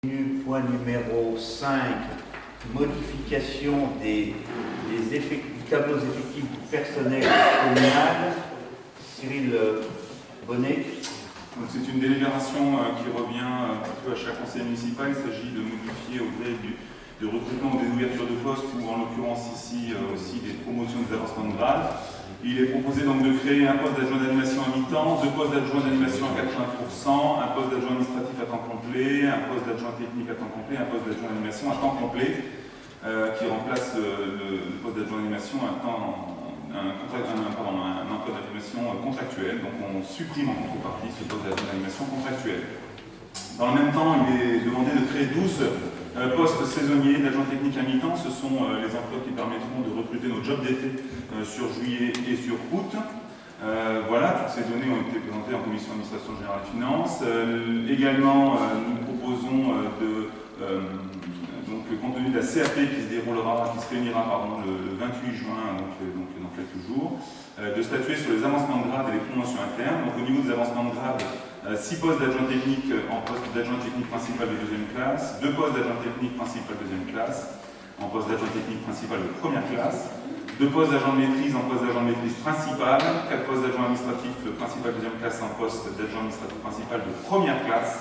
Point numéro 5, modification du tableau effectif du personnel communal. Cyril Bonnet. C'est une délibération qui revient un peu à chaque conseil municipal. Il s'agit de modifier au gré du recrutement ou des ouvertures de postes ou en l'occurrence ici aussi des promotions des avancements de grade. Il est proposé donc de créer un poste d'adjoint d'animation à mi-temps, 2 postes d'adjoint d'animation à 80%, un poste d'adjoint administratif à temps complet, un poste d'adjoint technique à temps complet, un poste d'adjoint d'animation à temps complet qui remplace le poste d'adjoint d'animation un emploi d'animation contractuel. Donc on supprime en contrepartie ce poste d'adjoint d'animation contractuel. Dans le même temps, il est demandé de créer 12 postes saisonniers d'agents techniques à mi-temps. Ce sont les emplois qui permettront de recruter nos jobs d'été sur juillet et sur août. Voilà, toutes ces données ont été présentées en commission administration générale et finances. Également, nous proposons donc compte tenu de la CAP qui se réunira le 28 juin, donc dans quelques jours, de statuer sur les avancements de grade et les promotions internes. Donc au niveau des avancements de grade, 6 postes d'adjoint technique en poste d'adjoint technique principal de deuxième classe, 2 postes d'adjoint technique principal de deuxième classe, en poste d'adjoint technique principal de première classe, 2 postes d'agent de maîtrise en poste d'agent de maîtrise principal, 4 postes d'adjoint administratif principal de deuxième classe en poste d'adjoint administratif principal de première classe,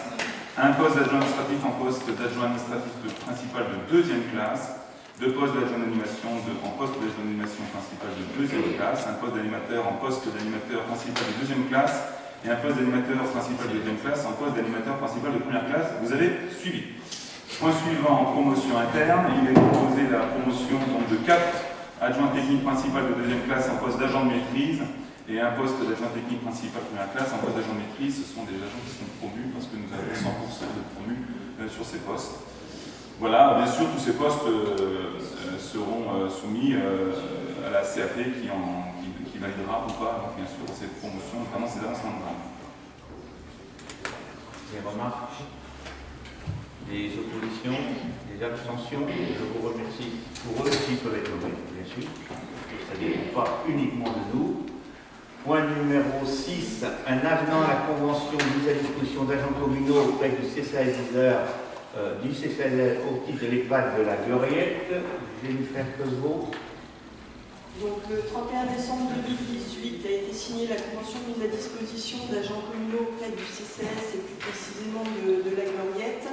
un poste d'adjoint administratif en poste d'adjoint administratif principal de deuxième classe, 2 postes d'adjoint d'animation en poste d'adjoint d'animation principal de deuxième classe, un poste d'animateur en poste d'animateur principal de deuxième classe et un poste d'animateur principal de deuxième classe en poste d'animateur principal de première classe. Vous avez suivi. Point suivant, promotion interne. Il est proposé la promotion donc, de 4 adjoints techniques principal de deuxième classe en poste d'agent de maîtrise et un poste d'adjoint technique principal de première classe en poste d'agent de maîtrise. Ce sont des agents qui sont promus parce que nous avons 100% de promus sur ces postes. Voilà, bien sûr, tous ces postes seront soumis à la CAP qui validera ou pas, donc, bien sûr, cette promotion, notamment ces avancements de grade. Des remarques, des oppositions, des abstentions. Je vous remercie pour eux qui peuvent être nommés, bien sûr. Ça ne dépend pas uniquement de nous. Point numéro 6, un avenant à la convention mise à disposition d'agents communaux auprès du CCAS du CCAS au titre de l'EHPAD de la Gloriette. Jennifer Cosvaux. Donc, le 31 décembre 2018 a été signée la convention mise à disposition d'agents communaux auprès du CCAS et plus précisément de la Gloriette,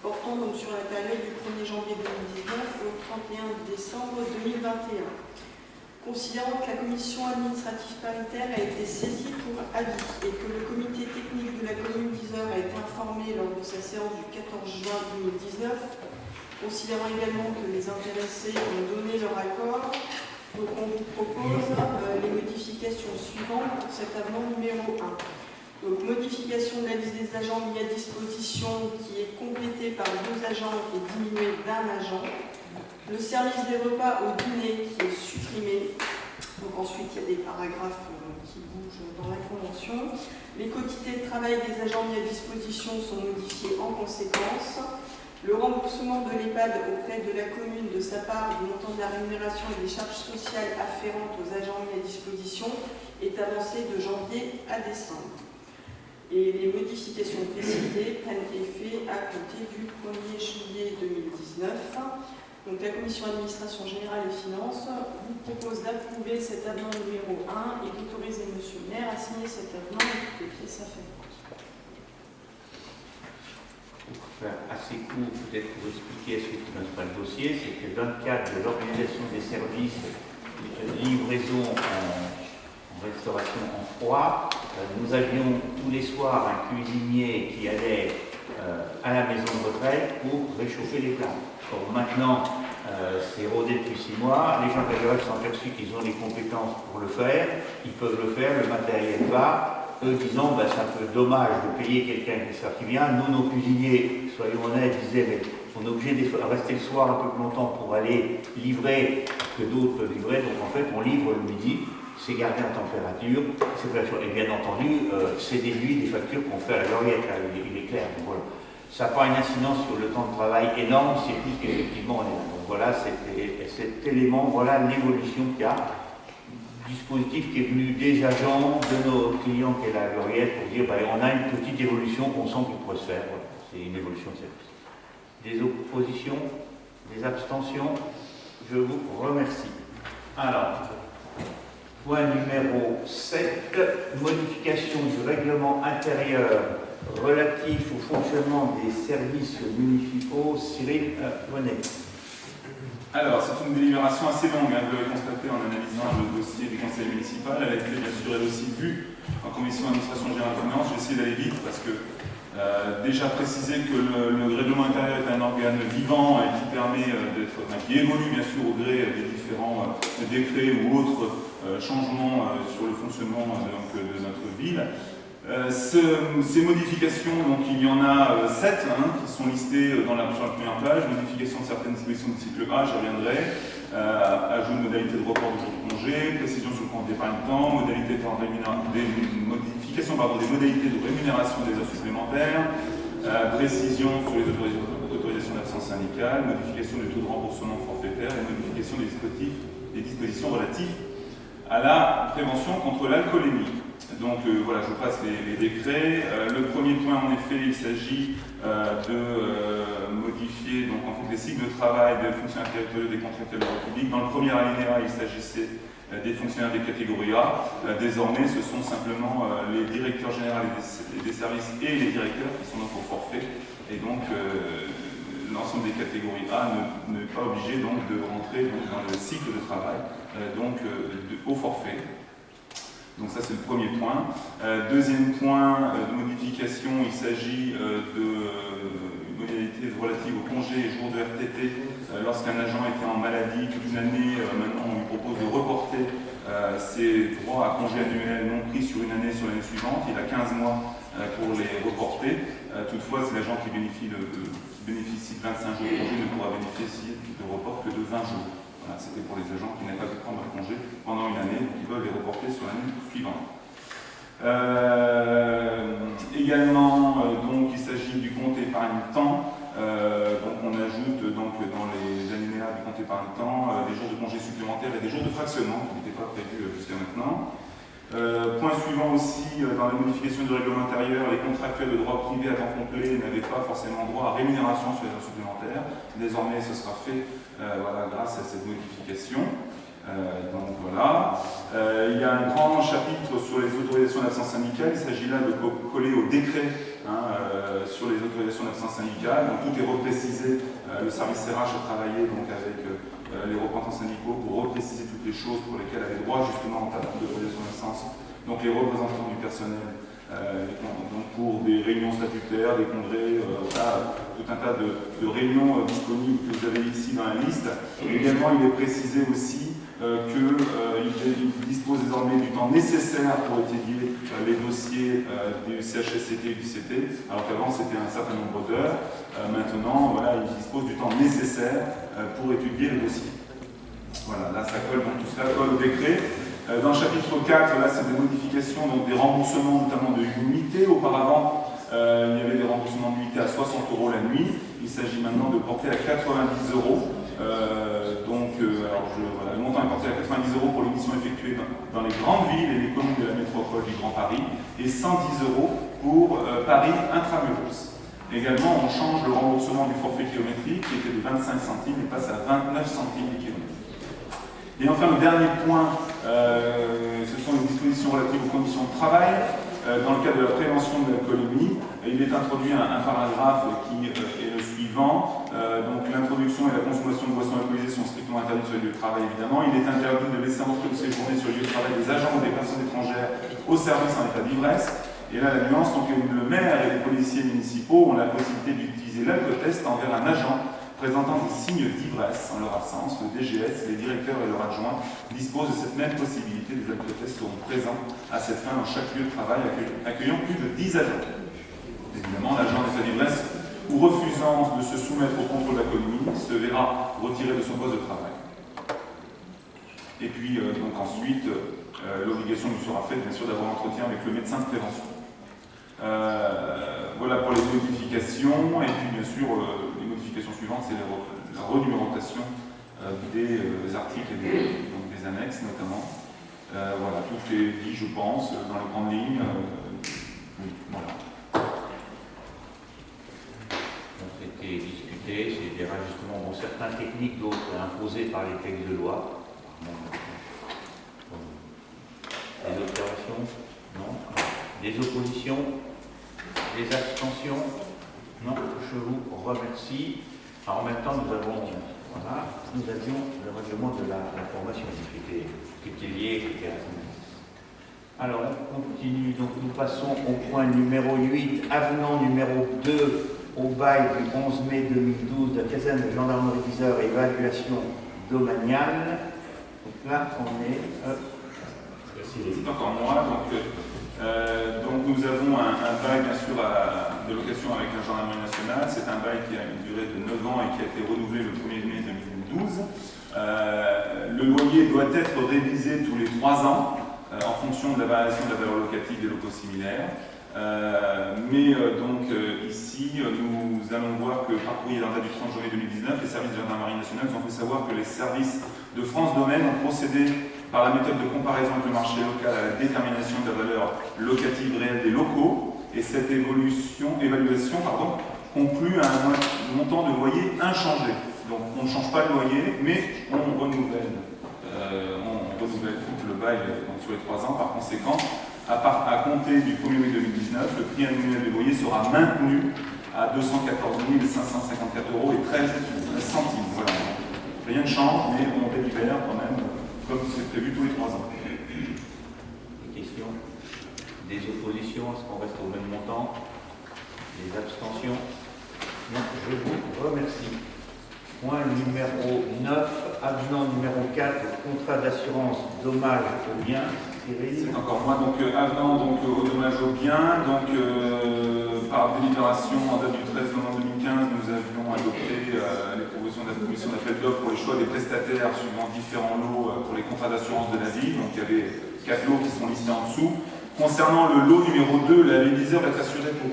portant donc sur la période du 1er janvier 2019 au 31 décembre 2021. Considérant que la commission administrative paritaire a été saisie pour avis et que le comité technique de la commune d'Yzeure a été informé lors de sa séance du 14 juin 2019, considérant également que les intéressés ont donné leur accord, donc on vous propose les modifications suivantes pour cet avenant numéro 1. Donc, modification de la liste des agents mis à disposition qui est complétée par 2 agents et diminuée d'1 agent. Le service des repas au dîner qui est supprimé. Donc ensuite, il y a des paragraphes qui bougent dans la convention. Les quotités de travail des agents mis à disposition sont modifiées en conséquence. Le remboursement de l'EHPAD auprès de la commune de sa part du montant de la rémunération et des charges sociales afférentes aux agents mis à disposition est avancé de janvier à décembre. Et les modifications précitées prennent effet à compter du 1er juillet 2019. Donc la commission administration générale et finances vous propose d'approuver cet avenant numéro 1 et d'autoriser M. le maire à signer cet avenant avec les pièces afférentes. Pour faire assez court, peut-être pour expliquer à ceux qui n'ont pas le dossier, c'est que dans le cadre de l'organisation des services de livraison en restauration en froid, nous avions tous les soirs un cuisinier qui allait à la maison de retraite pour réchauffer les plats. Or maintenant, c'est rodé depuis 6 mois, les gens de la Gloriette sont aperçus qu'ils ont les compétences pour le faire, ils peuvent le faire, le matériel va, eux disant c'est un peu dommage de payer quelqu'un qui vient. Nous, nos cuisiniers, soyons honnêtes, disaient mais on est obligé de rester le soir un peu plus longtemps pour aller livrer que d'autres peuvent livrer, donc en fait on livre le midi, c'est gardé en température, c'est fait la chose. Et bien entendu, c'est déduit des factures qu'on fait à la Gloriette, il est clair. Donc, voilà. Ça n'a pas une incidence sur le temps de travail énorme, c'est plus qu'effectivement on est là. Donc voilà, cet élément, voilà l'évolution qu'il y a. Dispositif qui est venu des agents, de nos clients qui est la Gloriette, pour dire on a une petite évolution qu'on sent qu'il pourrait se faire. Voilà. C'est une évolution de service. Des oppositions? Des abstentions? Je vous remercie. Alors, point numéro 7, modification du règlement intérieur relatif au fonctionnement des services municipaux. Cyril Bonnet. Alors, c'est une délibération assez longue, hein, vous l'avez constaté en analysant le dossier du conseil municipal. Elle a été bien sûr elle aussi vue en commission d'administration générale de finances. J'ai essayé d'aller vite parce que déjà préciser que le règlement intérieur est un organe vivant et qui permet qui évolue bien sûr au gré des différents décrets ou autres changements sur le fonctionnement de notre ville. Ces modifications, donc il y en a 7 qui sont listées sur la première page. Modification de certaines dispositions de cycle A, j'y reviendrai. Ajout de modalités de report de jours de congé, précision sur le compte d'épargne-temps, modification des modalités de rémunération des heures supplémentaires, précision sur les autorisations d'absence syndicale, modification du taux de remboursement forfaitaire et modification des dispositions relatives à la prévention contre l'alcoolémie. Donc voilà, je vous passe les décrets. Le premier point, en effet, il s'agit de modifier donc, en fait, les cycles de travail des fonctionnaires territoriaux des contractuels de la République. Dans le premier alinéa, il s'agissait des fonctionnaires des catégories A. Désormais, ce sont simplement les directeurs généraux des services et les directeurs qui sont donc au forfait. Et donc, l'ensemble des catégories A n'est pas obligé donc, de rentrer donc, dans le cycle de travail au forfait. Donc ça c'est le premier point. Deuxième point de modification, il s'agit de modalités relatives aux congés et jours de RTT. Lorsqu'un agent était en maladie toute une année, maintenant on lui propose de reporter ses droits à congés annuels non pris sur une année sur l'année suivante. Il a 15 mois pour les reporter. Toutefois, c'est l'agent qui bénéficie de 25 jours de congé ne pourra bénéficier de report que de 20 jours. Voilà, c'était pour les agents qui n'avaient pas pu prendre leur congé pendant une année, donc ils peuvent les reporter sur l'année suivante. Également, donc, il s'agit du compte épargne-temps. Donc, on ajoute donc, dans les alinéas du compte épargne-temps des jours de congé supplémentaires et des jours de fractionnement qui n'étaient pas prévus jusqu'à maintenant. Point suivant aussi, dans les modifications du règlement intérieur, les contractuels de droit privé à temps complet n'avaient pas forcément droit à rémunération sur les heures supplémentaires. Désormais, ce sera fait voilà, grâce à cette modification. Donc voilà. Il y a un grand chapitre sur les autorisations d'absence syndicale. Il s'agit là de coller au décret sur les autorisations d'absence syndicale. Donc tout est reprécisé. Le service RH a travaillé donc, avec les représentants syndicaux pour repréciser toutes les choses pour lesquelles avaient droit justement en termes d'autorisation d'absence. Donc les représentants du personnel, donc pour des réunions statutaires, des congrès, voilà, tout un tas de réunions disponibles que vous avez ici dans la liste. Et également, il est précisé aussi qu'il dispose désormais du temps nécessaire pour étudier les dossiers du CHSCT et du CT, alors qu'avant c'était un certain nombre d'heures. Maintenant, voilà, il dispose du temps nécessaire pour étudier les dossiers. Voilà, là ça colle, donc tout cela colle au décret. Dans le chapitre 4, là c'est des modifications, donc des remboursements notamment de nuitées. Auparavant, il y avait des remboursements de nuitées à 60 € la nuit. Il s'agit maintenant de porter à 90 €. Voilà, le montant est porté à 90 € pour les missions effectuées dans les grandes villes et les communes de la métropole du Grand Paris et 110 € pour Paris intramuros. Également, on change le remboursement du forfait kilométrique qui était de 25 centimes et passe à 29 centimes du kilomètre. Et enfin, le dernier point, ce sont les dispositions relatives aux conditions de travail. Dans le cadre de la prévention de l'alcoolémie, il est introduit un paragraphe qui est le suivant. Donc l'introduction et la consommation de boissons alcoolisées sont strictement interdites sur les lieux de travail, évidemment. Il est interdit de laisser entrer ou séjourner sur le lieu de travail des agents ou des personnes étrangères au service en état d'ivresse. Et là, la nuance, donc le maire et les policiers municipaux ont la possibilité d'utiliser l'alcotest envers un agent présentant des signes d'ivresse en leur absence. Le DGS, les directeurs et leurs adjoints disposent de cette même possibilité. Les alcotests seront présents à cette fin dans chaque lieu de travail accueillant plus de 10 agents. Évidemment, l'agent d'état d'ivresse ou refusant de se soumettre au contrôle de l'alcoolémie se verra retiré de son poste de travail. Et puis, donc ensuite, l'obligation lui sera faite, bien sûr, d'avoir un entretien avec le médecin de prévention. Voilà pour les modifications. Et puis, bien sûr, les modifications suivantes, c'est la renumérotation des articles et des annexes, notamment. Voilà, tout est dit, je pense, dans les grandes lignes. Oui, voilà. C'était discuté discuter, c'est des rajustements, bon, certains techniques, d'autres imposés par les textes de loi. Des observations? Non. Des oppositions? Des abstentions? Non. Je vous remercie. Alors maintenant, nous avions le règlement de la formation qui était lié. Alors, on continue. Donc, nous passons au point numéro 8, avenant numéro 2 au bail du 11 mai 2012 de la caserne de gendarmerie d'Yzeure, évaluation domaniale. Donc là, on est... C'est encore moi. Donc nous avons un bail bien sûr de location avec la gendarmerie nationale. C'est un bail qui a une durée de 9 ans et qui a été renouvelé le 1er mai 2012. Le loyer doit être révisé tous les 3 ans en fonction de la variation de la valeur locative des locaux similaires. Ici, nous allons voir que par courrier en date du 30 janvier 2019, les services de la gendarmerie nationale nous ont fait savoir que les services de France Domaine ont procédé par la méthode de comparaison avec le marché local à la détermination de la valeur locative réelle des locaux, et cette évaluation conclut à un montant de loyer inchangé. Donc on ne change pas le loyer, mais on renouvelle le bail sur les 3 ans. Par conséquent, à compter du 1er mai 2019, le prix annuel du loyer sera maintenu à 214 554 € et 13 centimes. Voilà. Rien ne change, mais on récupère quand même, comme c'est prévu tous les 3 ans. Des questions? Des oppositions? Est-ce qu'on reste au même montant? Des abstentions? Non, je vous remercie. Point numéro 9, avenant numéro 4, contrat d'assurance dommage aux biens. C'est encore moi, donc avenant au dommage aux biens. Par délibération en date du 13 novembre 2015, nous avions adopté les propositions de la commission d'appel d'offres pour les choix des prestataires suivant différents lots pour les contrats d'assurance de la ville. Donc il y avait 4 lots qui sont listés en dessous. Concernant le lot numéro 2, la ville d'Yzeure est assurée pour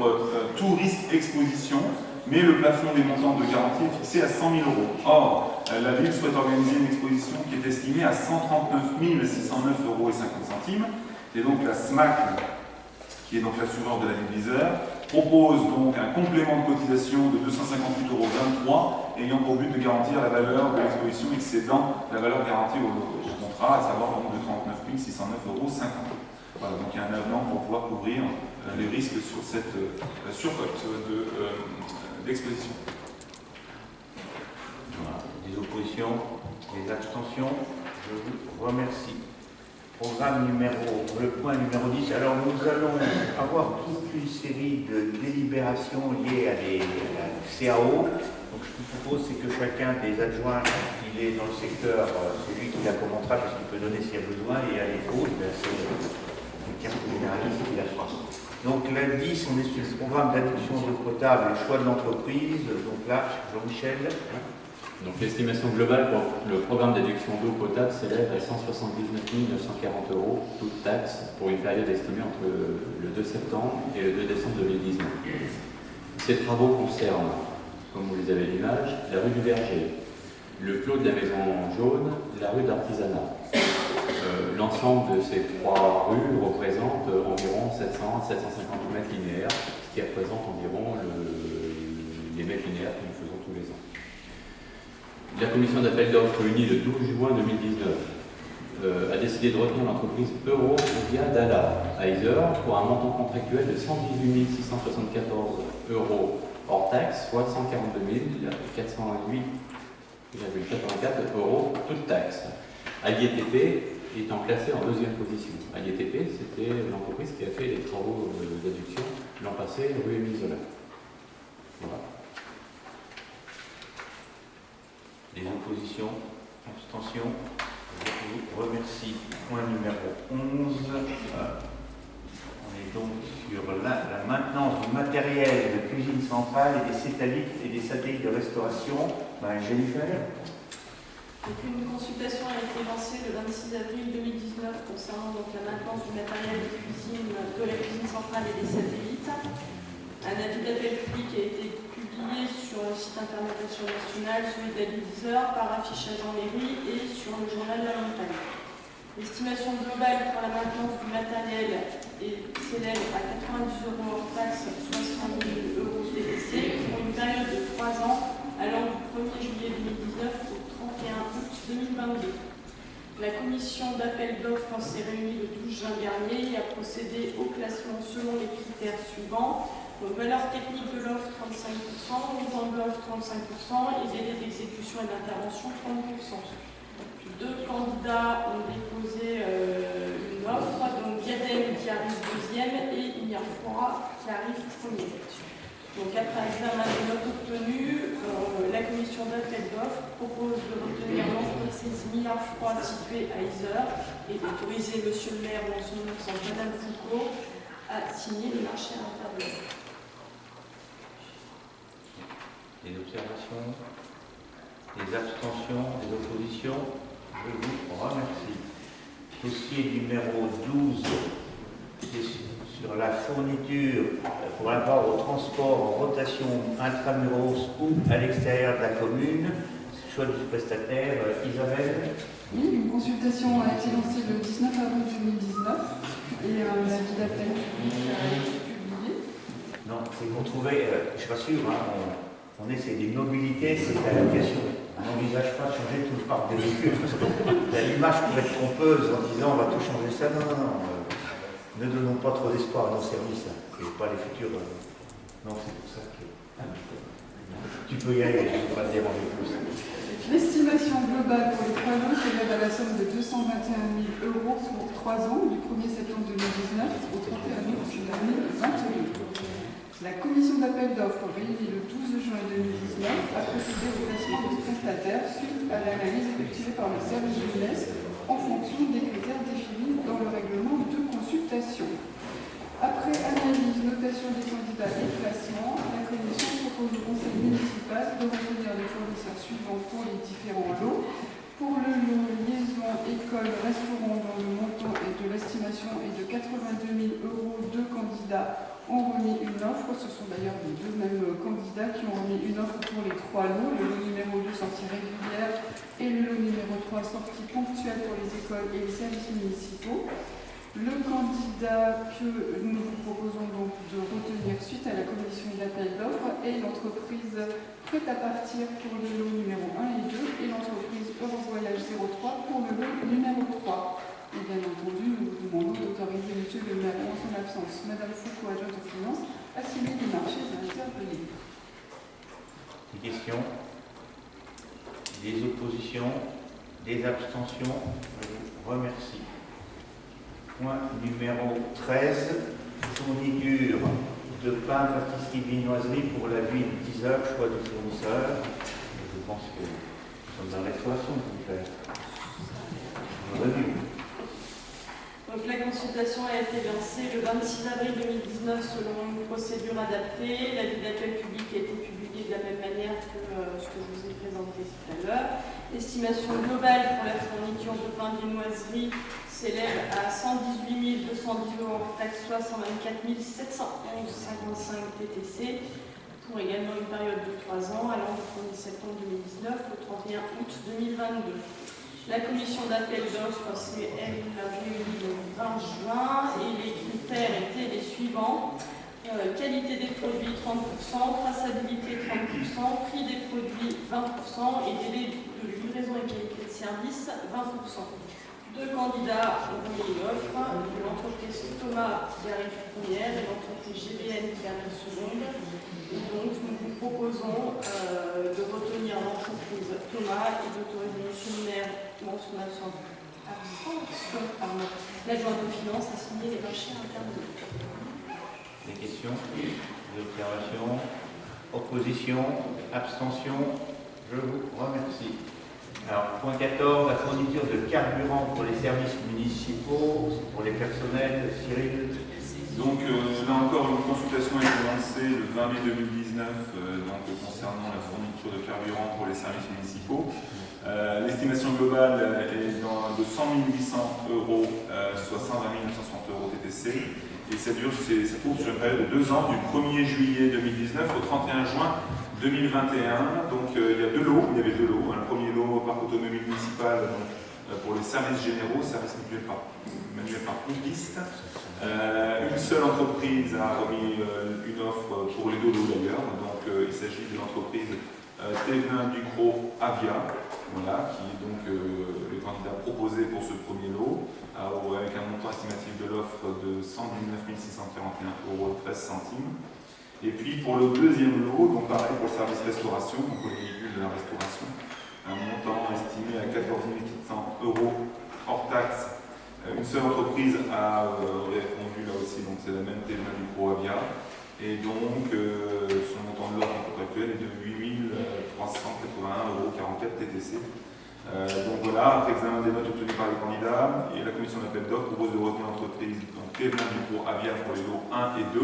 tout risque exposition, mais le plafond des montants de garantie est fixé à 100 000 €. Or, la ville souhaite organiser une exposition qui est estimée à 139 609,50 €. Et donc la SMAC, qui est donc l'assureur de la ville d'Yzeure, propose donc un complément de cotisation de 258,23 € ayant pour but de garantir la valeur de l'exposition excédant la valeur garantie au contrat, à savoir le nombre de 39 609,50 €. Voilà, donc il y a un avenant pour pouvoir couvrir les risques sur cette surcote d'exposition. Voilà. Des oppositions, des abstentions, je vous remercie. Le point numéro 10. Alors nous allons avoir toute une série de délibérations liées à la CAO. Donc ce que je vous propose, c'est que chacun des adjoints, s'il est dans le secteur, c'est lui qui la commentera parce qu'il peut donner s'il y a besoin, et à l'écho, c'est le carte généraliste qui la fera. Donc la 10, on est sur le programme d'adduction d'eau potable, le choix de l'entreprise. Donc là, Jean-Michel. Donc l'estimation globale pour le programme d'adduction d'eau potable s'élève à 179 940 €, toute taxe, pour une période estimée entre le 2 septembre et le 2 décembre 2019. Ces travaux concernent, comme vous les avez à l'image, la rue du Verger, le clos de la Maison Jaune, la rue d'Artisanat. L'ensemble de ces 3 rues représente environ 700 à 750 mètres linéaires, ce qui représente environ les mètres linéaires que nous faisons tous les ans. La commission d'appel d'offres réunie le 12 juin 2019 a décidé de retenir l'entreprise Eurovia Dalla à Yzeure pour un montant contractuel de 118 674 € hors taxe, soit 142 408,84 € toute taxe. AliTP étant classé en 2e position. AliTP, c'était l'entreprise qui a fait les travaux d'adduction l'an passé, rue Émile Zola. Voilà. Des oppositions, abstentions, je vous remercie. Point numéro 11. On est donc sur la maintenance du matériel de cuisine centrale et des satellites de restauration. Jennifer. Donc une consultation a été lancée le 26 avril 2019 concernant donc la maintenance du matériel de la cuisine centrale et des satellites. Un avis d'appel public a été publié sur le site internet national, celui de la ville d'Yzeure, par affichage en mairie et sur le journal La Montagne. L'estimation globale pour la maintenance du matériel s'élève à 90 € hors taxe, 60 000 € TTC pour une période de 3 ans à 2022. La commission d'appel d'offres s'est réunie le 12 juin dernier et a procédé au classement selon les critères suivants. Donc, valeur technique de l'offre 35%, montant de l'offre 35% et délai d'exécution et d'intervention 30%. Deux candidats ont déposé une offre, donc Diadem qui arrive deuxième et Inerfora qui arrive premier. Donc après examen des notes obtenues, la commission d'appel d'offres propose de retenir l'entreprise Inerfora située à Yzeure et d'autoriser monsieur le maire dans son absence Madame Foucault à signer le marché à l'intérieur. Des observations, des abstentions, des oppositions? Je vous remercie. Dossier numéro 12, c'est sur la fourniture pour rapport au transport en rotation intramuros ou à l'extérieur de la commune. Choix du prestataire, Isabelle. Oui, une consultation a été lancée le 19 avril 2019 et l'avis d'appel a été publié. Non, c'est qu'on trouvait, je suis pas sûr, hein, on essaie des mobilités, c'est la location. On n'envisage pas de changer tout le parc des véhicules. L'image pourrait être trompeuse en disant on va tout changer ça. Non. Ne donnons pas trop d'espoir à nos services. Ce n'est pas les futurs. Non, c'est pour ça que. Tu peux y aller, je ne vais pas te déranger plus. L'estimation globale pour les 3 lots s'élève à la somme de 221 000 € pour 3 ans, du 1er septembre 2019 au 31 août 2022. La commission d'appel d'offres réunie le 12 juin 2019 a procédé au classement des prestataires suite à l'analyse effectuée par le service jeunesse en fonction des critères définis dans le règlement de consultation. Après analyse, notation des candidats et classement, la commission propose au conseil municipal de retenir les fournisseurs suivants pour les différents lots. Pour le lot liaison école-restaurant dont le montant est de l'estimation est de 82 000 €, 2 candidats ont remis une offre. Ce sont d'ailleurs les deux mêmes candidats qui ont remis une offre pour les 3 lots. Le lot numéro 2, sortie régulière, et le lot numéro 3, sortie ponctuelle pour les écoles et les services municipaux. Le candidat que nous vous proposons donc de retenir suite à la commission d'appel d'offres est l'entreprise Prête à partir pour le lot numéro 1 et 2 et l'entreprise Eurovoyage 03 pour le lot numéro 3. Et bien entendu, nous vous demandons d'autoriser monsieur le maire en son absence, Madame Foucault, adjointe aux finances, à signer les marchés et à intervenir. Des questions? Des oppositions? Des abstentions? Je vous remercie. Point numéro 13, fourniture de pain, pâtisserie, viennoiserie pour la ville d'Yzeure, choix du fournisseur. Je pense que nous sommes dans la restauration, s'il vous plaît. Donc la consultation a été lancée le 26 avril 2019 selon une procédure adaptée. L'avis d'appel public a été publié de la même manière que ce que je vous ai présenté tout à l'heure. L'estimation globale pour la fourniture de pain viennoiserie s'élève à 118 210 € hors taxe, soit 124 711,55 TTC, pour également une période de 3 ans allant du 1er septembre 2019 au 31 août 2022. La commission d'appel d'offres s'est réunie le 20 juin et les critères étaient les suivants. Qualité des produits 30%, traçabilité 30%, prix des produits 20% et délai de livraison et qualité de service 20%. 2 candidats ont remis une offre, l'entreprise Thomas qui arrive première et l'entreprise GBN qui arrive seconde. Et donc nous vous proposons de retenir l'entreprise Thomas et d'autoriser monsieur le maire dans son absence l'adjoint de finances à signer les marchés intervenus. Des questions? Des observations? Opposition? Abstention? Je vous remercie. Alors, point 14, la fourniture de carburant pour les services municipaux, pour les personnels. Cyril? Donc, là encore, une consultation a été lancée le 20 mai 2019 concernant la fourniture de carburant pour les services municipaux. L'estimation globale est de 100 800 €, soit 120 960 € TTC. Et ça court sur une période de 2 ans, du 1er juillet 2019 au 31 juin 2021. Donc il y a 2 lots. Il y avait 2 lots. Le premier lot, parc automobile municipal pour les services généraux, services manuels par piste. Une seule entreprise a remis une offre pour les 2 lots d'ailleurs. Donc il s'agit de l'entreprise T20 Ducros Avia. voilà, qui est donc le candidat proposé pour ce premier lot, avec un montant estimatif de l'offre de 119 641,13 €. Et puis pour le deuxième lot, donc pareil pour le service restauration, donc pour les véhicules de la restauration, un montant estimé à 14 400 € hors taxe. Une seule entreprise a répondu là aussi, donc c'est la même TMA du ProAvia. Et donc, son montant de l'offre contractuelle est de 8 381,44 € TTC. Donc voilà, après examen des notes obtenues par les candidats, et la commission d'appel d'offres propose de retenir l'entreprise TMA du ProAvia pour les lots 1 et 2,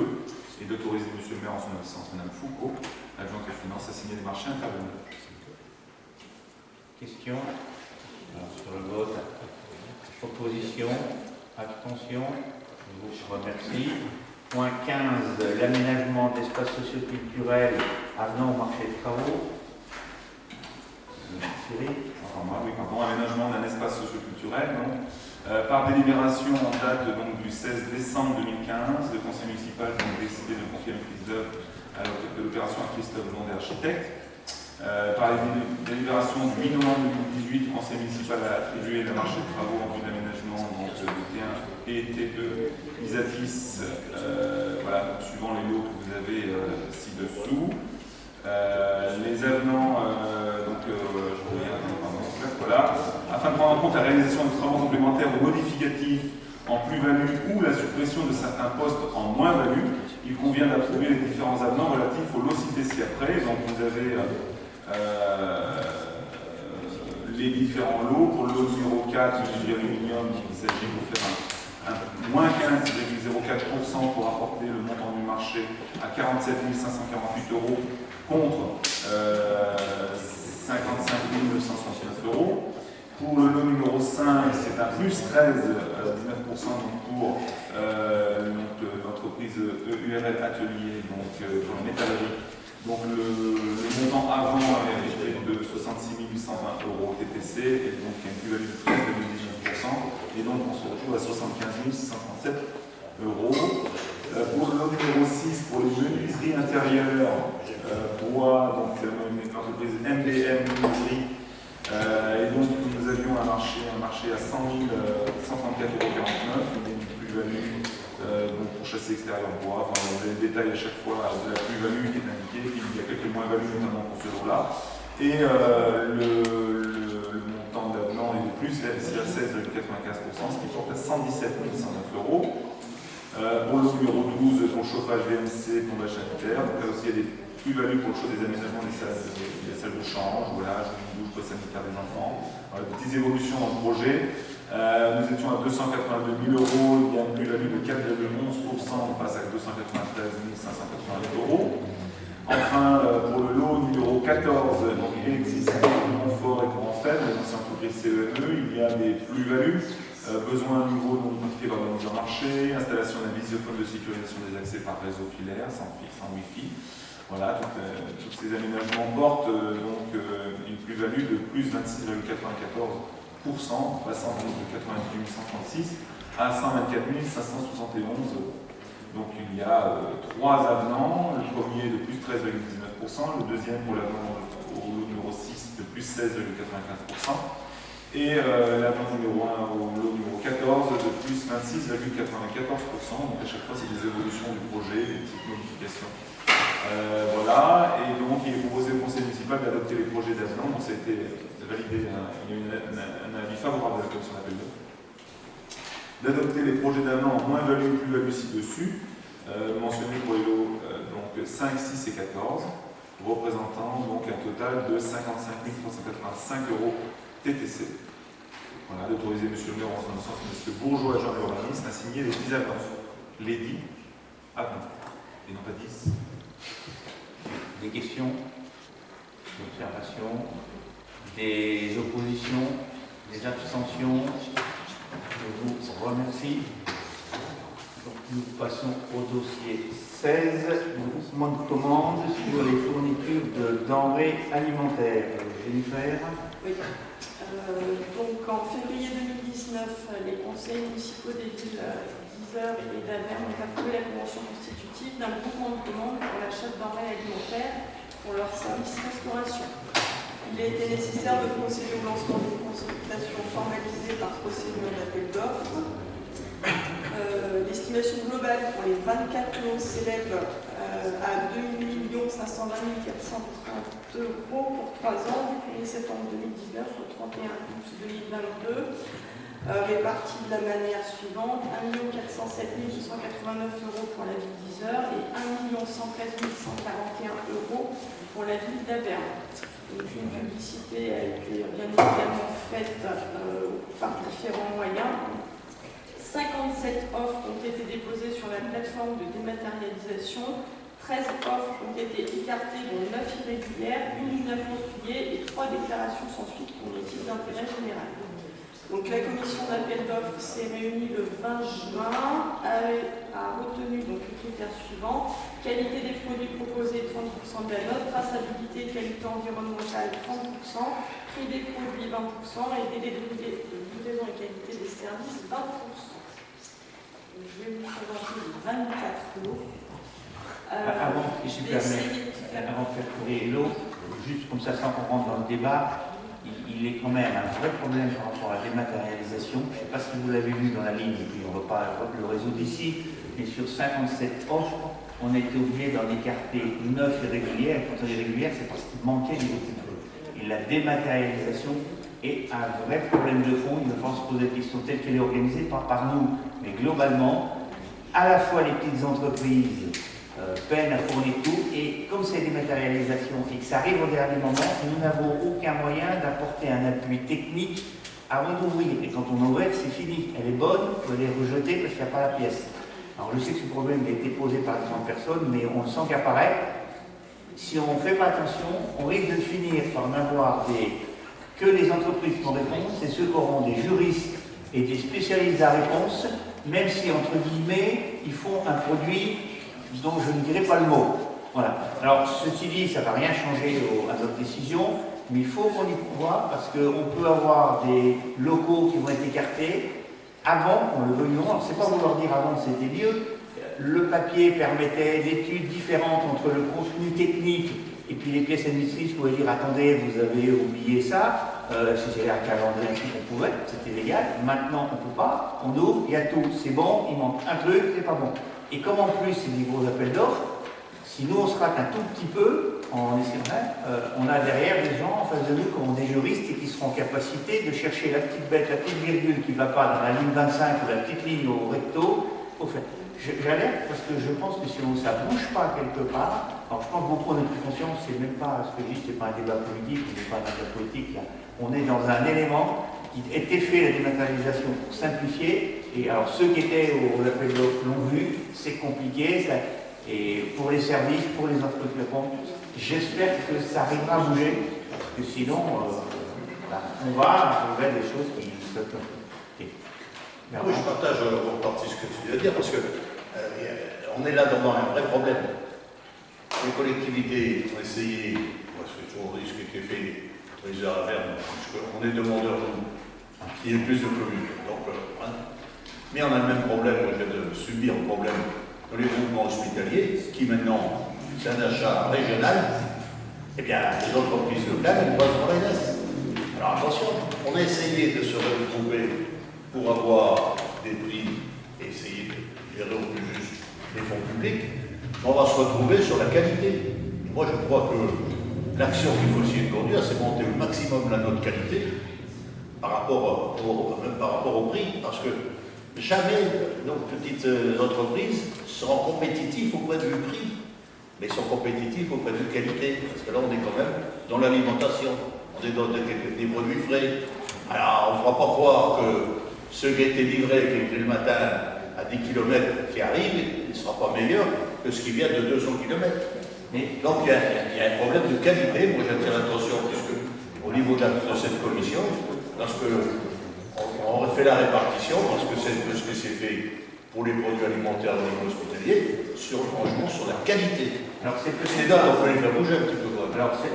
et d'autoriser M. le maire en son absence, Mme Foucault, adjointe aux finances, à signer les marchés intervenants. Question sur le vote. Opposition, abstention, je vous remercie. Point 15, l'aménagement d'espaces socioculturels avenant au marché de travaux. Aménagement d'un espace socioculturel. Par délibération en date donc, du 16 décembre 2015, le conseil municipal a décidé de confier la maîtrise d'œuvre de l'opération à Christophe Blondet, architecte. Par les délibérations du 8 novembre 2018, le conseil municipal a attribué le marché de travaux en vue d'aménagement de T1 et T2 Isatis, voilà, suivant les lots que vous avez ci-dessous. Les avenants, voilà, afin de prendre en compte la réalisation de travaux complémentaires ou modificatifs en plus-value ou la suppression de certains postes en moins-value, il convient d'approuver les différents avenants relatifs aux lots cités ci-après. Donc vous avez les différents lots. Pour le lot numéro 4, du aluminium, il s'agit de faire un moins 15,04% pour apporter le montant du marché à 47 548 € contre 55 969 €. Pour le lot numéro 5, c'est un plus 13,19% pour l'entreprise EURL Atelier, donc pour la métallerie. Donc le montant avant était de 66 820 € TTC, et donc il y a une plus-value de 13,19%, et donc on se retrouve à 75 637 €. Pour le lot numéro 6, pour les menuiseries intérieures, bois, donc c'est l'entreprise MDM Menuiserie, et donc nous avions un marché à 134,49 €, une plus-value pour châssis extérieur bois. Enfin, vous avez le détail à chaque fois de la plus-value qui est indiquée, puis il y a quelques moins-values notamment pour ce lot-là. Et le montant d'avenant est de plus 16,95%, ce qui porte à 117 109 €. Pour le numéro 12, pour le chauffage VMC, pompage sanitaire, donc là aussi il y a des plus-values pour le choix des aménagements des salles de change, voilà, une douche, poste sanitaire des enfants. Alors, petites évolutions dans le projet. Nous étions à 282 000 €, il y a une plus-value de 4,11%, on passe à 293 588 €. Enfin, pour le lot numéro 14, donc électricité, confort et courant faible, l'ancien entreprise CEME, il y a des plus-values. Besoin nouveau non identifié par le mise en marché, installation d'un visiophone de sécurisation des accès par réseau filaire, sans Wi-Fi. Voilà, tous ces aménagements portent donc une plus-value de plus 26,94%, passant donc de 98 136 à 124 571 €. Donc il y a 3 avenants, le premier de plus 13,19%, le deuxième pour l'avenant au lot numéro 6 de plus 16,95%. Et l'avenant numéro 1 au lot numéro 14 de plus 26,94%. Donc à chaque fois, c'est des évolutions du projet, des petites modifications. Voilà, et donc il est proposé au conseil municipal d'adopter les projets d'avenant. Donc ça a été validé, il y a eu un avis favorable de la commission d'appel d'offres. D'adopter les projets d'avenant en moins-value et plus-value ci-dessus, mentionnés pour les lots donc 5, 6 et 14, représentant donc un total de 55 385 € TTC. Voilà, d'autoriser M. le maire en son sens, M. Bourgeois, adjoint de l'urbanisme, à signer les 10 avenants. Les 10 avenants, et non pas 10. Des questions, des observations, des oppositions, des abstentions. Je vous remercie. Donc, nous passons au dossier 16, groupement de commandes sur les fournitures de denrées alimentaires. Jennifer. Oui. Donc en février 2019, les conseils municipaux des villes d'Yzeure et d'Averne ont approuvé la convention constitutive d'un groupement de commandes pour l'achat de denrées alimentaires pour leur service restauration. il a été nécessaire de procéder au lancement d'une consultation formalisée par procédure d'appel d'offres. L'estimation globale pour les 24 lots s'élève à 2 520 430 € pour 3 ans, du 1er septembre 2019 au 31 août 2022, répartis de la manière suivante: 1 407 289 € pour la ville d'Yzeure et 1 113 141 € pour la ville d'Averne. Donc une publicité a été bien évidemment faite par différents moyens. 57 offres ont été déposées sur la plateforme de dématérialisation, 13 offres ont été écartées, dont 9 irrégulières, une inappropriée et 3 déclarations sans suite pour motif d'intérêt général. Donc la commission d'appel d'offres s'est réunie le 20 juin, a retenu donc les critères suivants: qualité des produits proposés 30% de la note, traçabilité, qualité environnementale 30%, prix des produits 20% et délai de livraison et qualité des services 20%. Je vais vous présenter les 24 lots. Avant de faire courir l'eau, juste comme ça, sans qu'on rentre dans le débat, il est quand même un vrai problème par rapport à la dématérialisation. Je ne sais pas si vous l'avez vu dans la ligne, et puis on ne va pas le résoudre ici, mais sur 57 offres, on a été obligé d'en écarter 9 irrégulières. Quand on est irrégulière, c'est parce qu'il manquait des équipes. Et la dématérialisation est un vrai problème de fond. Il va falloir se poser la question telle qu'elle est organisée par nous. Mais globalement, à la fois les petites entreprises peinent à fournir tout, et comme c'est des matérialisations et que ça arrive au dernier moment, nous n'avons aucun moyen d'apporter un appui technique avant d'ouvrir. Et quand on ouvre, c'est fini. Elle est bonne, il faut les rejeter parce qu'il n'y a pas la pièce. Alors je sais que ce problème a été posé par différentes personnes, mais on le sent qu'apparaît. Si on ne fait pas attention, on risque de finir par n'avoir que les entreprises qui font réponse, c'est ceux qui auront des juristes et des spécialistes de la réponse, même si, entre guillemets, ils font un produit dont je ne dirai pas le mot. Voilà. Alors, ceci dit, ça ne va rien changer à notre décision, mais il faut qu'on y voit, parce qu'on peut avoir des locaux qui vont être écartés avant, on le veut ou non. Alors, c'est pas vouloir dire avant c'était mieux. Le papier permettait d'études différentes entre le contenu technique et puis les pièces administratives. Vous pouvez dire, attendez, vous avez oublié ça. Si c'était un calendrier, on pouvait, c'était légal. Maintenant, on ne peut pas. On ouvre, il y a tout. C'est bon, il manque un truc, c'est pas bon. Et comme en plus, c'est des gros appels d'offres, si nous on se rate un tout petit peu, on a derrière des gens en face de nous qui ont des juristes et qui seront en capacité de chercher la petite bête, la petite virgule qui ne va pas dans la ligne 25 ou la petite ligne au recto. Au fait, j'alerte parce que je pense que si ça ne bouge pas quelque part, alors je pense que beaucoup en ont pris conscience, c'est même pas ce que je dis, c'est pas un débat politique, on n'est pas dans la politique, là. On est dans un élément qui était fait, la dématérialisation, pour simplifier. Et alors ceux qui étaient au appel d'offres l'ont vu, c'est compliqué. Et pour les services, pour les entreprises, j'espère que ça arrivera à bouger, parce que sinon, on va vers des choses qui peuvent compliquer. Oui, je partage en partie ce que tu viens de dire, parce que on est là devant un vrai problème. Les collectivités ont essayé, c'est toujours ce qui a été fait, les Averne, puisqu'on est demandeurs de nous, il y a plus de communes. Donc, mais on a le même problème, moi je viens de subir un problème dans les groupements hospitaliers, qui maintenant, c'est un achat régional, eh bien, les entreprises locales, elles passent dans les laisses. Alors attention, on a essayé de se retrouver pour avoir des prix et essayer de gérer au plus juste les fonds publics, on va se retrouver sur la qualité. Et moi, je crois que l'action qu'il faut essayer de conduire, c'est monter au maximum la note qualité par rapport au prix, parce que jamais nos petites entreprises seront compétitives auprès du prix, mais sont compétitifs auprès de qualité, parce que là, on est quand même dans l'alimentation, on est dans des produits frais. Alors, on ne fera pas croire que ce qui a été livré, qui est le matin à 10 km qui arrive, il ne sera pas meilleur que ce qui vient de 200 km. Donc, il y a un problème de qualité. Moi, j'attire l'attention, puisque au niveau de cette commission, lorsqu'on refait la répartition, parce que c'est ce que c'est fait pour les produits alimentaires au niveau hospitalier, franchement, sur la qualité. Alors c'est Les peut-être dates, on peut les faire bouger un petit peu. Quoi.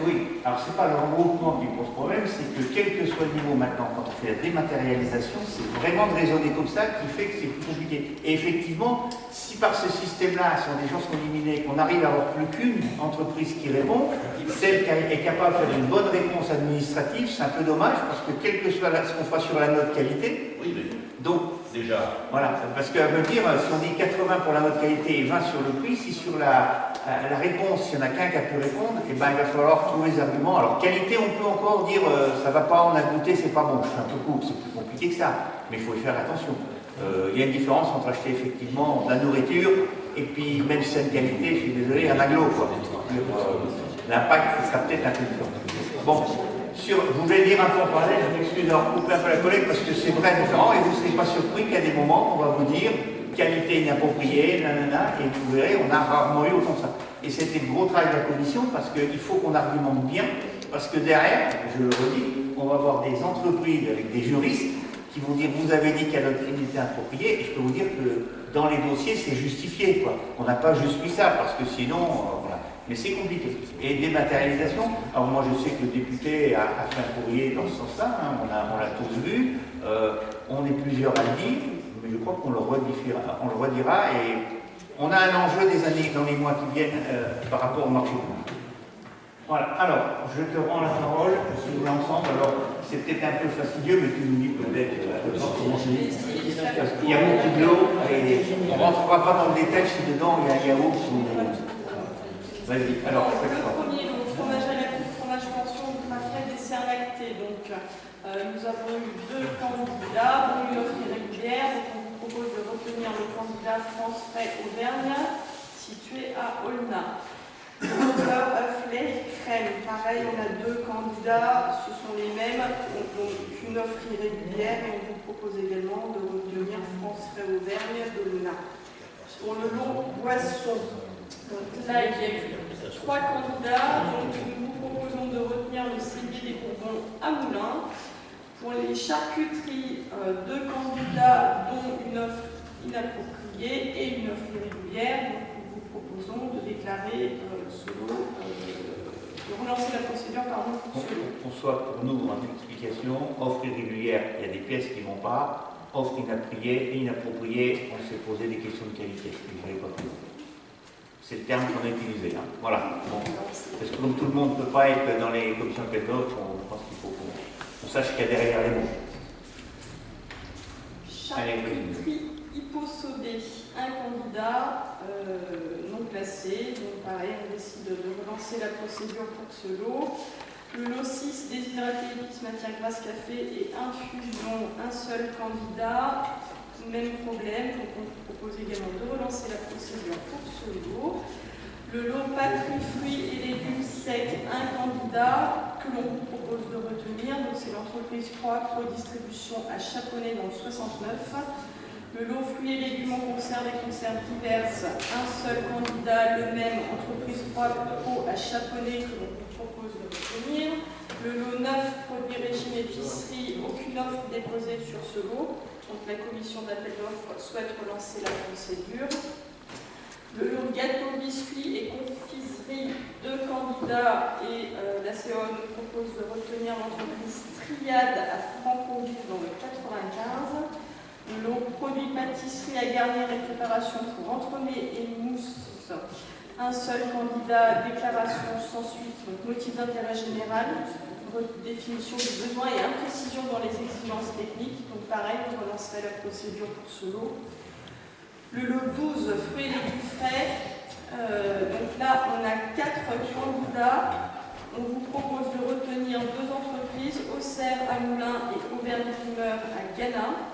oui, alors c'est pas le regroupement qui pose problème, c'est que quel que soit le niveau maintenant, quand on fait la dématérialisation, c'est vraiment de raisonner comme ça qui fait que c'est plus compliqué. Et effectivement, si par ce système-là, si des gens sont éliminés, qu'on arrive à avoir plus qu'une entreprise qui répond, celle qui est capable de faire une bonne réponse administrative, c'est un peu dommage parce que quel que soit ce qu'on fera sur la note qualité, Oui, mais donc déjà. voilà, parce que veut dire, si on dit 80 pour la note qualité et 20 sur le prix, si sur la réponse, s'il n'y en a qu'un qui a pu répondre, et ben, il va falloir trouver les arguments. Alors, qualité, on peut encore dire, ça va pas, on a goûté, c'est pas bon. Je suis un peu court, c'est plus compliqué que ça, mais il faut y faire attention. Il y a une différence entre acheter effectivement de la nourriture et puis, même si c'est une qualité, je suis désolé, un aglo, quoi. L'impact sera peut-être un peu différent. Bon. Vous voulez dire un peu en parallèle, je m'excuse d'avoir coupé un peu la collègue parce que c'est vrai différent et vous ne serez pas surpris qu'il y a des moments où on va vous dire qualité inappropriée, nanana, et vous verrez, on a rarement eu autant de ça. Et c'était le gros travail de la commission parce qu'il faut qu'on argumente bien, parce que derrière, je le redis, on va avoir des entreprises avec des juristes qui vont dire vous avez dit qu'il y a notre qualité appropriée, et je peux vous dire que dans les dossiers c'est justifié, quoi. On n'a pas juste mis ça parce que sinon, voilà. Mais c'est compliqué. Et dématérialisation, alors moi je sais que le député a fait un courrier dans ce sens-là, hein, on l'a tous vu, on est plusieurs à le dire, mais je crois qu'on le redira et on a un enjeu des années, dans les mois qui viennent par rapport au marché public. Voilà, alors je te rends la parole, si vous voulez ensemble, alors c'est peut-être un peu fastidieux, mais tu nous dis peut-être comment c'est. Parce qu'il y a beaucoup de l'eau et on ne rentrera pas dans le détail si dedans il y a un yaourt ou Vas-y, alors. Le premier, donc, fromage à la coupe, fromage pension, frais dessert lacté. Donc, nous avons eu 2 candidats, dont une offre irrégulière. Donc, on vous propose de retenir le candidat France Frais Auvergne, situé à Aulnat. Beurre, œuf, lait, crème. Pareil, on a 2 candidats, ce sont les mêmes, donc une offre irrégulière. Et on vous propose également de retenir France Frais Auvergne d'Aulnat. Pour le lot boisson. Donc là, il y a eu 3 candidats, donc nous vous proposons de retenir le cellier des Bourbons à Moulins. Pour les charcuteries, 2 candidats, dont une offre inappropriée et une offre irrégulière. Donc nous vous proposons de déclarer ce lot, de relancer la procédure pour ce lot. On soit pour nous en explication, offre irrégulière, il y a des pièces qui ne vont pas, offre inappropriée, on s'est posé des questions de qualité. C'est le terme qu'on a utilisé. Hein. Voilà. Bon. Parce que comme tout le monde ne peut pas être dans les commissions de d'autres, on pense qu'il faut qu'on sache qu'il y a derrière les mots. Charcuterie hyposodée, un candidat non classé. Donc pareil, on décide de relancer la procédure pour ce lot. Le lot 6, déshydraté, épices, matière grasse, café et infusion, un seul candidat. Même problème, donc on vous propose également de relancer la procédure pour ce lot. Le lot patrie, fruits et légumes secs, un candidat que l'on vous propose de retenir, donc c'est l'entreprise Pro Distribution à Chaponnet dans le 69. Le lot fruits et légumes en conserve et conserves diverses, un seul candidat, le même, entreprise Pro à Chaponnet que l'on vous propose de retenir. Le lot 9, produits régime épicerie, aucune offre déposée sur ce lot. Donc la commission d'appel d'offres souhaite relancer la procédure. Le lot gâteau, biscuits et confiserie, 2 candidats et la COA nous propose de retenir l'entreprise Triade à Franconville dans le 95. Le lot produits pâtisserie à garnir et préparation pour entremets et mousse. Un seul candidat, déclaration sans suite, donc motif d'intérêt général. Définition des besoins et imprécision dans les exigences techniques. Donc pareil, on relancerait la procédure pour ce lot. Le lot 12, fruits et légumes frais. Donc là, on a 4 candidats. On vous propose de retenir 2 entreprises, Auxerre à Moulins et Auvergne-Primeur à Ghana.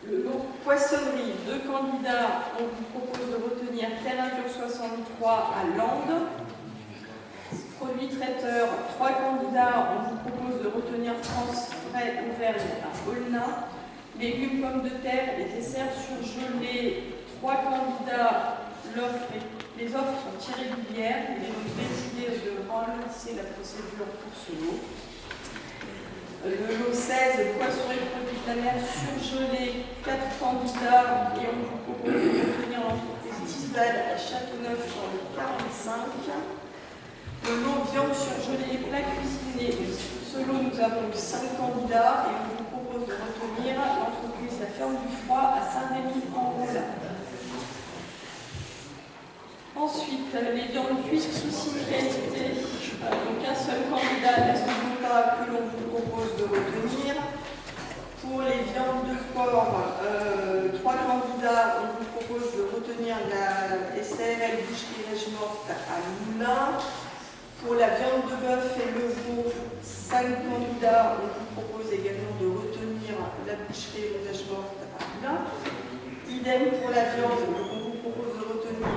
Le lot poissonnerie, 2 candidats. On vous propose de retenir Terre Azur 63 à Landes. Produits traiteurs, 3 candidats, on vous propose de retenir France Frais Auvergne à Aulnat. Légumes, pommes de terre et desserts surgelés, 3 candidats, les offres sont irrégulières. Il est donc décidé de relancer la procédure pour ce lot. Le lot 16, poissons et produits de la mer surgelés, 4 candidats et on vous propose de retenir l'entreprise Tisval à Châteauneuf dans le Le lot viande surgelée et plats cuisinés. Sur ce lot, nous avons 5 candidats et on vous propose de retenir l'entreprise La Ferme du Froid à Saint-Rémy-en-Rollat. Ensuite, les viandes cuites sous signe qualité. Donc un seul candidat à ce que l'on vous propose de retenir. Pour les viandes de porc, 3 candidats, on vous propose de retenir la SARL Boucherie Régimorte à Moulins. Pour la viande de bœuf et le veau, 5 candidats, on vous propose également de retenir la boucherie Régimorte à Moulins. Idem pour la viande, on vous propose de retenir,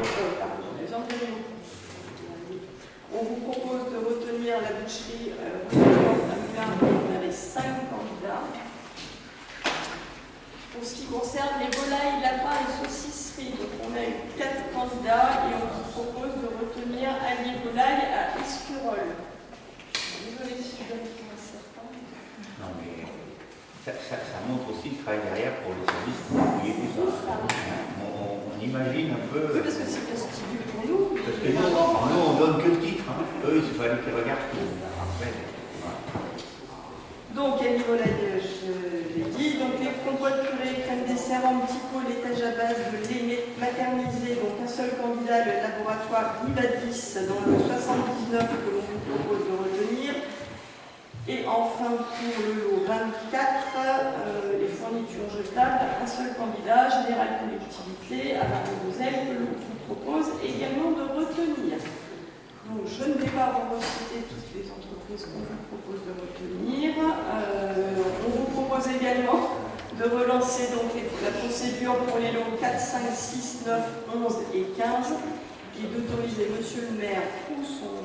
on vous propose de retenir la boucherie Régimorte à Moulins, on avait 5 candidats. Pour ce qui concerne les volailles, lapins et saucisseries, donc on a eu 4 candidats et on vous propose de retenir alliés volailles à Escurolles. Désolée si je donne pour un certain. Non, mais ça montre aussi le travail derrière pour les services particuliers, tout ça. On imagine un peu. Oui, parce que c'est fastidieux pour nous. Parce que nous, on donne que le titre. Hein. Eux, il fallait qu'ils regardent tout. Après, donc, alliés volailles, je l'ai dit. Donc, les compotes purées, crème dessert en petit pot, laitage à base de lait maternisé. Donc, un seul candidat, le laboratoire Vivadis, dans le 79 que l'on vous propose de retenir. Et enfin, pour le lot 24, les fournitures jetables, un seul candidat, Général Collectivité, à Marie-Moselle, que l'on vous propose également de retenir. Donc, je ne vais pas vous reciter toutes les entreprises qu'on vous propose de retenir. On vous propose également de relancer donc la procédure pour les lots 4, 5, 6, 9, 11 et 15 et d'autoriser Monsieur le maire ou son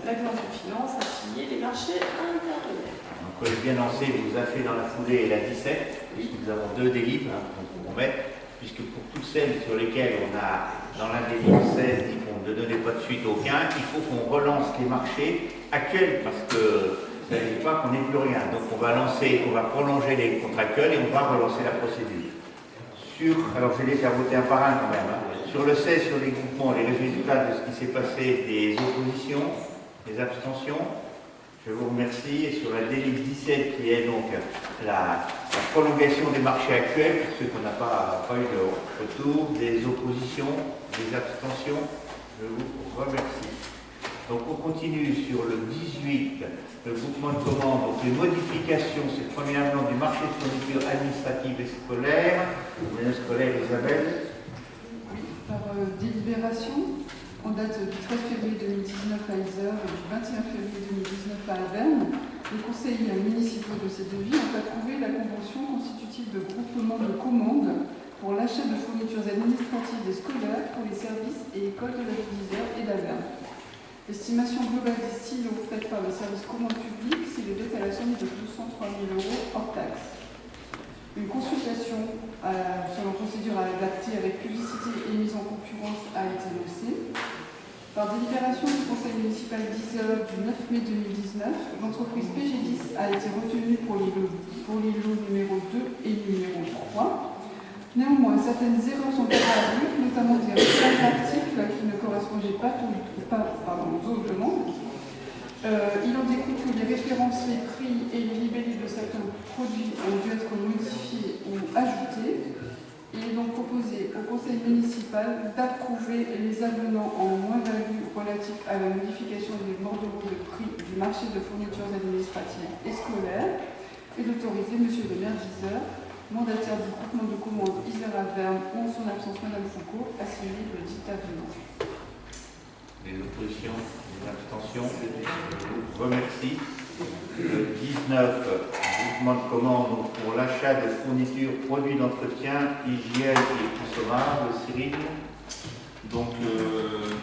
règlement de finances à signer les marchés à intervenir. donc, le bien lancé vous a fait dans la foulée la 17, puisque nous avons 2 délivres, qu'on met, puisque pour toutes celles sur lesquelles on a, dans l'un des livres 16, dit qu'on ne donnait pas de suite aucun, il faut qu'on relance les marchés actuels, parce que ça ne veut pas qu'on n'ait plus rien. Donc on va prolonger les contractuels et on va relancer la procédure. Alors je vais les faire voter un par un quand même. Hein. Sur le 16, sur les groupements, les résultats de ce qui s'est passé, des oppositions, des abstentions, je vous remercie. Et sur la délite 17, qui est donc la prolongation des marchés actuels, pour ceux qu'on n'a pas eu de retour, des oppositions, des abstentions, je vous remercie. Donc on continue sur le 18, le groupement de commandes, donc les modifications, c'est premièrement du marché de fourniture administrative et scolaire. Madame scolaire Isabelle. Oui, par délibération, en date du 13 février 2019 à Isère et du 21 février 2019 à Averne, les conseils municipaux de ces deux villes ont approuvé la convention constitutive de groupement de commandes pour l'achat de fournitures administratives et scolaires pour les services et écoles de la ville d'Isère et d'Averne. L'estimation globale des silos faite par le service commande public s'élevait à la somme de 203 000 € hors taxe. Une consultation sur la procédure à adapter avec publicité et mise en concurrence a été lancée. Par délibération du conseil municipal d'Isère du 9 mai 2019, l'entreprise PG10 a été retenue pour les lots numéro 2 et numéro 3. Néanmoins, certaines erreurs sont apparues, notamment des articles qui ne correspondaient pas aux demandes. Il en découle que les références, les prix et les libellés de certains produits ont dû être modifiés ou ajoutés. Il est donc proposé au conseil municipal d'approuver les avenants en moins-value relatifs à la modification des bordereaux de prix du marché de fournitures administratives et scolaires et d'autoriser M. le maire d'Isère, mandataire du groupement de commandes Isère-Averne ou en son absence Mme Foucault, à signer le dit avenant. Les oppositions, les abstentions, je vous remercie. Le 19, groupement de commandes pour l'achat de fournitures, produits d'entretien, hygiène et consommables. Cyril. Donc,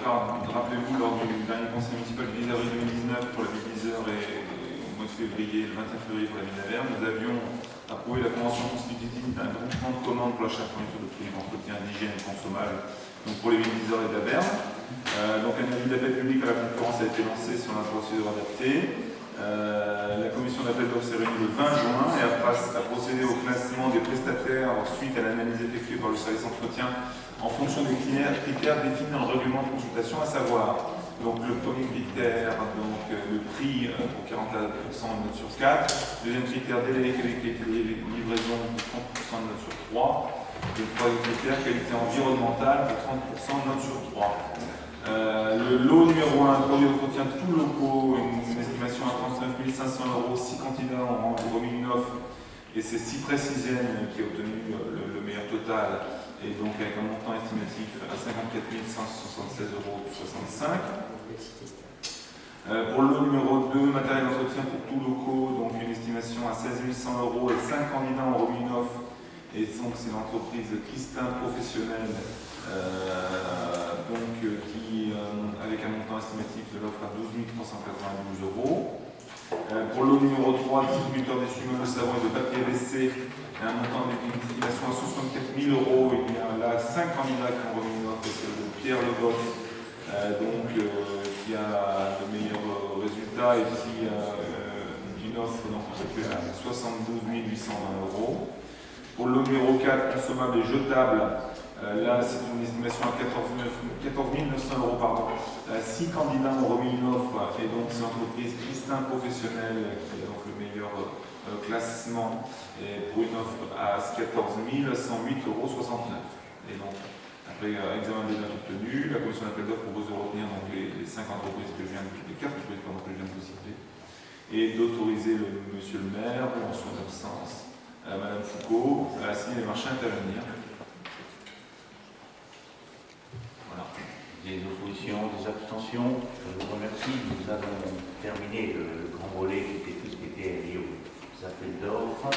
rappelez-vous, lors du dernier conseil municipal du 10 avril 2019 pour la ville d'Isère et au mois de février, le 21 février pour la ville d'Averne, nous avions approuvé la convention constitutive d'un groupement de commandes pour l'achat de fournitures de produits d'entretien, d'hygiène et consommables, donc pour les villes d'Isère et d'Averne. Donc un avis d'appel public à la concurrence a été lancé sur la procédure adaptée. La commission d'appel d'offres s'est réunie le 20 juin et a procédé au classement des prestataires suite à l'analyse effectuée par le service entretien en fonction des critères définis dans le règlement de consultation, à savoir donc le premier critère, donc le prix pour 40% de note sur 4, deuxième critère délai qualité livraison pour 30% de note sur 3, et le troisième critère qualité environnementale pour 30% de note sur 3. Le lot numéro 1, produit d'entretien de tous locaux, une estimation à 39 500 €, 6 candidats ont remis une offre, et c'est Cyprès 6e qui a obtenu le meilleur total, et donc avec un montant estimatif à 54 176,65 €. Pour le lot numéro 2, matériel d'entretien pour tous locaux, donc une estimation à 16 100 € et 5 candidats ont remis une offre, et donc c'est l'entreprise Christin Professionnel, qui, avec un montant estimatif de l'offre à 12 392 €. Pour le numéro 3, distributeur d'essuie-mains, de savon et de papier WC, un montant d'estimation à 64 000 €. Il y a là 5 candidats qui ont remis une offre, c'est Pierre Le Goff, qui a le meilleur résultat et qui a une offre à 72 820 €. Pour le numéro 4, consommable et jetable, là c'est une estimation à 14 900 €. 6 candidats ont remis une offre, et donc c'est l'entreprise Christin Professionnel qui a donc le meilleur classement, et pour une offre à 14 108,69 €. Et donc, après examen des notes obtenues, la commission d'appel d'offres propose de retenir donc, les 5 entreprises que je viens de citer, les 4 entreprises que je viens de citer, et d'autoriser monsieur le maire, en son absence, Madame Foucault, à signer les marchés à intervenir. Voilà. Des oppositions, des abstentions. Je vous remercie. Nous avons terminé le grand volet qui était tout ce qui était lié aux appels d'offres.